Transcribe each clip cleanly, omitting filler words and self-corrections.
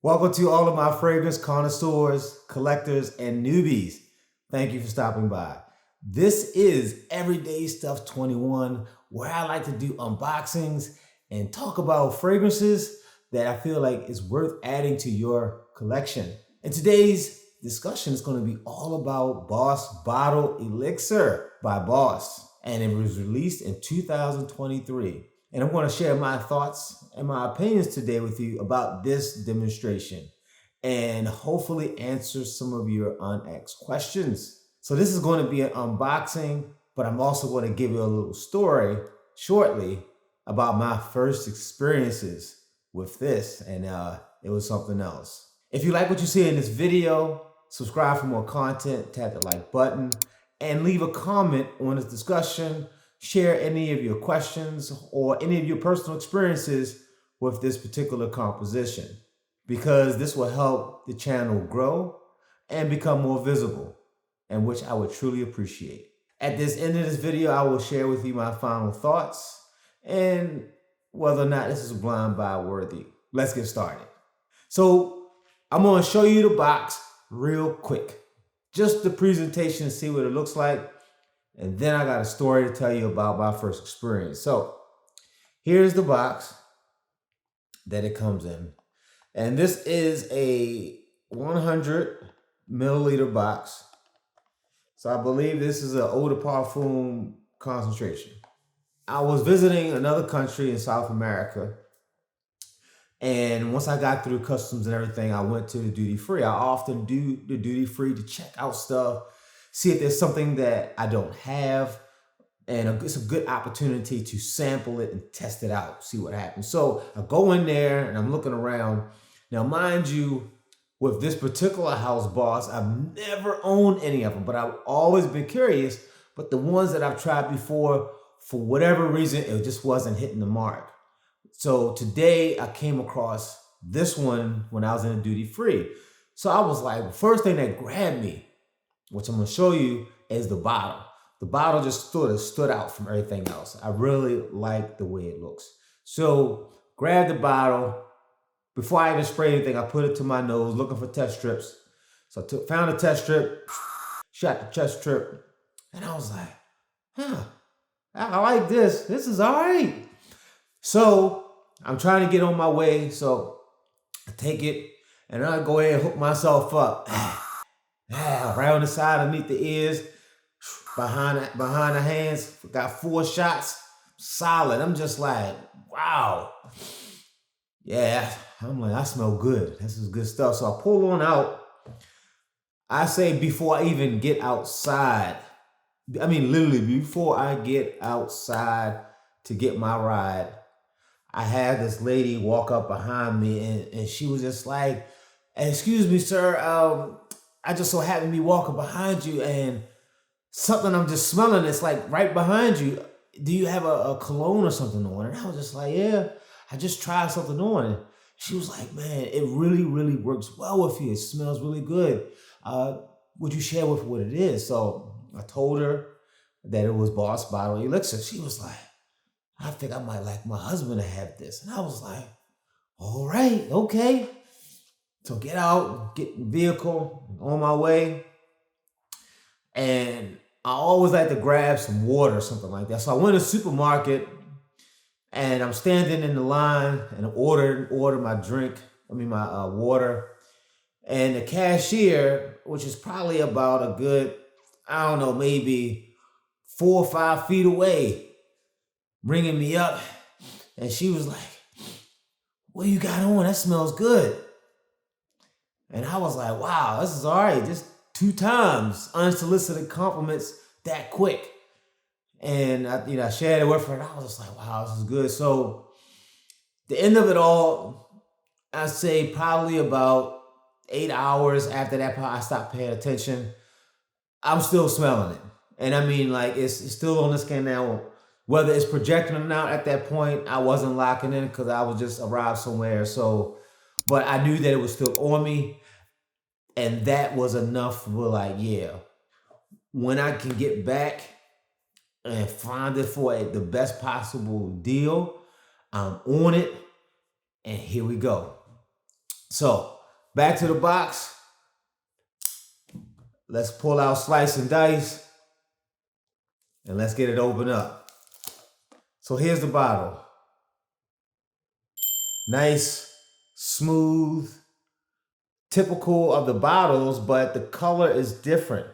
Welcome to all of my fragrance connoisseurs, collectors, and newbies. Thank you for stopping by. This is Everyday Stuff 21, where I like to do unboxings and talk about fragrances that I feel like is worth adding to your collection. And today's discussion is going to be all about BOSS Bottled ELIXIR by BOSS, and it was released in 2023. And I'm going to share my thoughts and my opinions today with you about this demonstration and hopefully answer some of your unasked questions. So this is going to be an unboxing, but I'm also going to give you a little story shortly about my first experiences with this, and it was something else. If you like what you see in this video, subscribe for more content, tap the like button, and leave a comment on this discussion. Share any of your questions or any of your personal experiences with this particular composition, because this will help the channel grow and become more visible, and which I would truly appreciate. At this end of this video, I will share with you my final thoughts and whether or not this is blind buy worthy. Let's get started. So I'm going to show you the box real quick, just the presentation, see what it looks like. And then I got a story to tell you about my first experience. So here's the box that it comes in. And this is a 100 milliliter box. So I believe this is an eau de parfum concentration. I was visiting another country in South America. And once I got through customs and everything, I went to the duty free. I often do the duty free to check out stuff, see if there's something that I don't have, and it's a good opportunity to sample it and test it out, see what happens. So I go in there and I'm looking around. Now, mind you, with this particular house Boss, I've never owned any of them, but I've always been curious. But the ones that I've tried before, for whatever reason, it just wasn't hitting the mark. So today I came across this one when I was in a duty free. So I was like, the first thing that grabbed me, which I'm going to show you, is the bottle. The bottle just stood out from everything else. I really like the way it looks. So grab the bottle. Before I even spray anything, I put it to my nose looking for test strips. So I found a test strip, shot the test strip, and I was like, I like this. This is all right. So I'm trying to get on my way. So I take it and I go ahead and hook myself up. Right on the side, underneath the ears, behind the hands. Got 4 shots, solid. I'm just like, wow. Yeah, I'm like, I smell good. This is good stuff. So I pull on out. I say before I even get outside, I mean literally before I get outside to get my ride, I had this lady walk up behind me and she was just like, excuse me, sir, I just so happened to be walking behind you and something I'm just smelling, it's like right behind you. Do you have a cologne or something on? And I was just like, yeah, I just tried something on. And she was like, man, it really, really works well with you. It smells really good. Would you share with what it is? So I told her that it was BOSS Bottled ELIXIR. She was like, I think I might like my husband to have this. And I was like, all right, okay. So get out, get in the vehicle, on my way. And I always like to grab some water or something like that. So I went to the supermarket and I'm standing in the line and order my drink, my water. And the cashier, which is probably about a good, I don't know, maybe 4 or 5 feet away, ringing me up. And she was like, what do you got on? That smells good. And I was like, wow, this is all right. Just 2 times unsolicited compliments that quick. And I shared it with her and I was just like, wow, this is good. So the end of it all, I'd say probably about 8 hours after that, I stopped paying attention. I'm still smelling it. And I mean, like, it's still on the skin now. Whether it's projecting or not at that point, I wasn't locking in because I was just arrived somewhere. So, but I knew that it was still on me. And that was enough for like, yeah, when I can get back and find it for the best possible deal, I'm on it. And here we go. So back to the box. Let's pull out slice and dice and let's get it open up. So here's the bottle. Nice, smooth, typical of the bottles, but the color is different.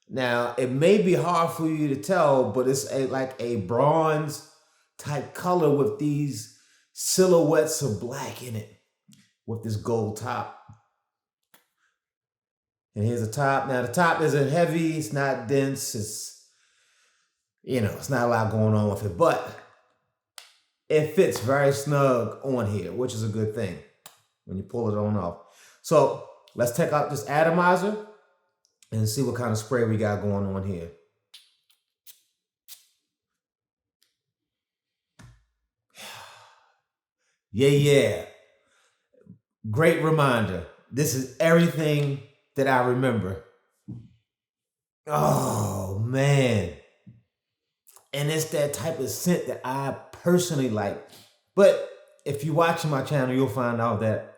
Now, it may be hard for you to tell, but it's like a bronze type color with these silhouettes of black in it with this gold top. And here's the top. Now, the top isn't heavy. It's not dense. It's, it's not a lot going on with it, but it fits very snug on here, which is a good thing when you pull it on off. So let's take out this atomizer and see what kind of spray we got going on here. Yeah. Great reminder. This is everything that I remember. Oh, man. And it's that type of scent that I personally like. But if you're watching my channel, you'll find out that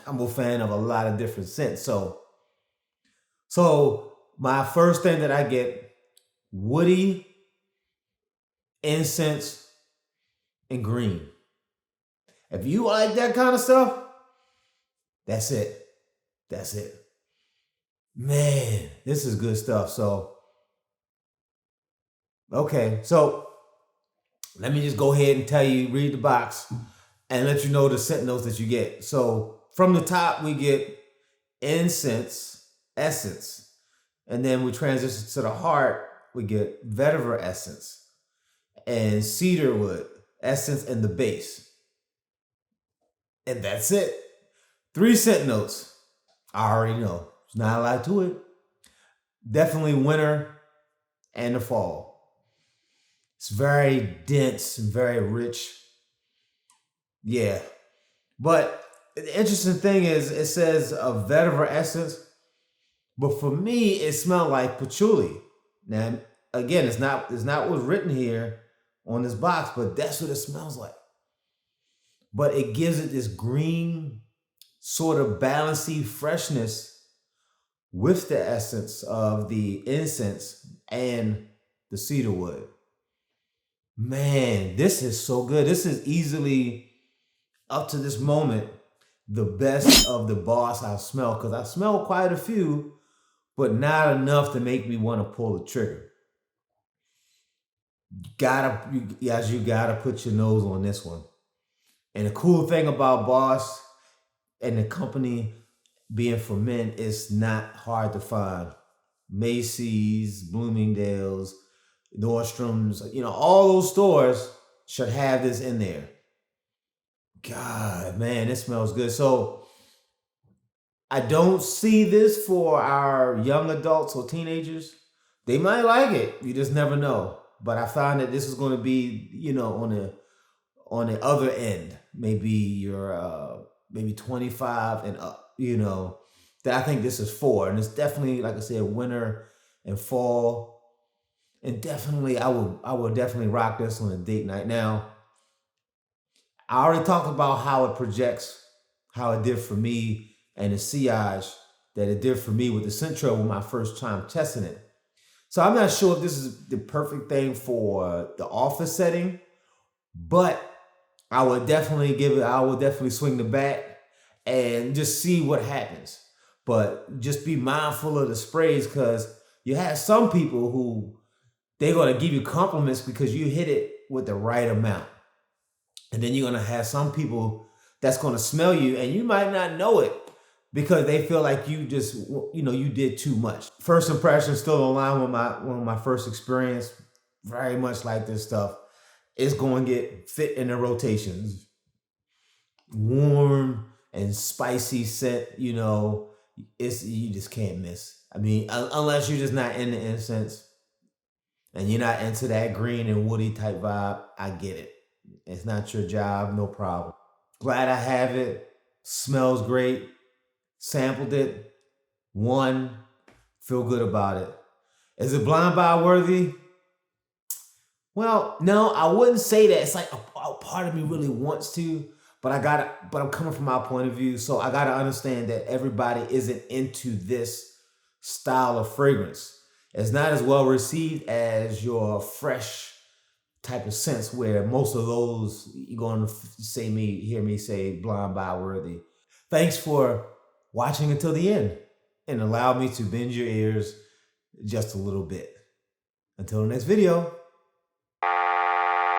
I'm a fan of a lot of different scents. So my first thing that I get, woody, incense, and green. If you like that kind of stuff, that's it. That's it. Man, this is good stuff. So, okay. So let me just go ahead and tell you, read the box and let you know the scent notes that you get. So from the top, we get incense essence. And then we transition to the heart, we get vetiver essence and cedarwood essence in the base. And that's it. 3 scent notes. I already know. There's not a lot to it. Definitely winter and the fall. It's very dense and very rich. Yeah. But the interesting thing is it says a vetiver essence, but for me, it smelled like patchouli. Now, again, it's not what's written here on this box, but that's what it smells like. But it gives it this green, sort of balancy freshness with the essence of the incense and the cedarwood. Man, this is so good. This is easily, up to this moment, the best of the BOSS I've smelled, because I smelled quite a few, but not enough to make me want to pull the trigger. You gotta put your nose on this one. And the cool thing about BOSS and the company being for men, it's not hard to find. Macy's, Bloomingdale's, Nordstrom's, all those stores should have this in there. God, man, it smells good. So I don't see this for our young adults or teenagers. They might like it. You just never know. But I found that this is going to be, on the other end. Maybe you're maybe 25 and up, that I think this is for. And it's definitely, like I said, winter and fall. And definitely, I would definitely rock this on a date night. Now, I already talked about how it projects, how it did for me, and the sillage that it did for me with the Centro with my first time testing it. So I'm not sure if this is the perfect thing for the office setting, but I would definitely swing the bat and just see what happens. But just be mindful of the sprays, because you have some people who they're going to give you compliments because you hit it with the right amount. And then you're going to have some people that's going to smell you and you might not know it because they feel like you just, you did too much. First impression still in line with my first experience. Very much like this stuff. It's going to get fit in the rotations. Warm and spicy scent, you just can't miss. I mean, unless you're just not into incense and you're not into that green and woody type vibe, I get it. It's not your job, no problem. Glad I have it. Smells great. Sampled it. Won. Feel good about it. Is it blind buy worthy? Well, no, I wouldn't say that. It's like a part of me really wants to, But I'm coming from my point of view, so I gotta understand that everybody isn't into this style of fragrance. It's not as well received as your fresh type of scents, where most of those you're going to hear me say blind buy worthy. Thanks for watching until the end and allow me to bend your ears just a little bit. Until the next video.